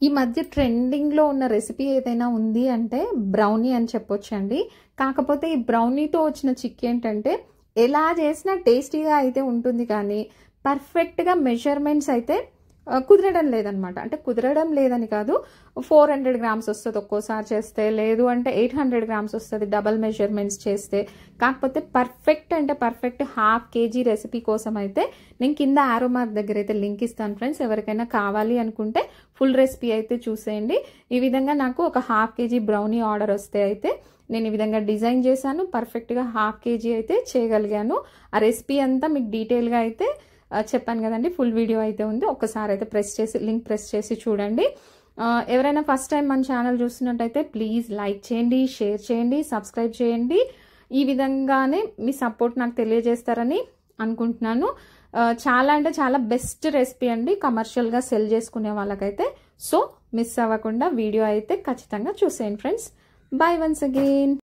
ఈ మధ్య ట్రెండింగ్లో ఉన్న రెసిపీ ఏదైనా ఉంది అంటే బ్రౌనీ అని చెప్పొచ్చండి. కాకపోతే ఈ బ్రౌనీతో వచ్చిన చిక్ ఏంటంటే ఎలా చేసినా టేస్టీగా అయితే ఉంటుంది, కానీ పర్ఫెక్ట్గా మెజర్మెంట్స్ అయితే కుదరడం లేదనమాట. అంటే కుదరడం లేదని కాదు, 400 గ్రామ్స్ వస్తుంది ఒక్కోసారి చేస్తే, లేదు అంటే 800 గ్రామ్స్ వస్తుంది డబల్ మెజర్మెంట్స్ చేస్తే. కాకపోతే పర్ఫెక్ట్ అంటే పర్ఫెక్ట్ ½ kg రెసిపీ కోసం అయితే నేను కింద ఆరో మార్క్ దగ్గర అయితే లింక్ ఇస్తాను ఫ్రెండ్స్. ఎవరికైనా కావాలి అనుకుంటే ఫుల్ రెసిపీ అయితే చూసేయండి. ఈ విధంగా నాకు ఒక ½ kg బ్రౌనీ ఆర్డర్ వస్తే అయితే నేను ఈ విధంగా డిజైన్ చేశాను. పర్ఫెక్ట్గా ½ kg అయితే చేయగలిగాను. ఆ రెసిపీ అంతా మీకు డీటెయిల్గా అయితే చెప్పాను కదండి, ఫుల్ వీడియో అయితే ఉంది. ఒకసారి అయితే లింక్ ప్రెస్ చేసి చూడండి. ఎవరైనా ఫస్ట్ టైం మన ఛానల్ చూస్తున్నట్టయితే ప్లీజ్ లైక్ చేయండి, షేర్ చేయండి, సబ్స్క్రైబ్ చేయండి. ఈ విధంగానే మీ సపోర్ట్ నాకు తెలియజేస్తారని అనుకుంటున్నాను. చాలా అంటే చాలా బెస్ట్ రెసిపీ అండి కమర్షియల్గా సెల్ చేసుకునే వాళ్ళకైతే. సో మిస్ అవ్వకుండా వీడియో అయితే ఖచ్చితంగా చూసేయండి ఫ్రెండ్స్. By once again.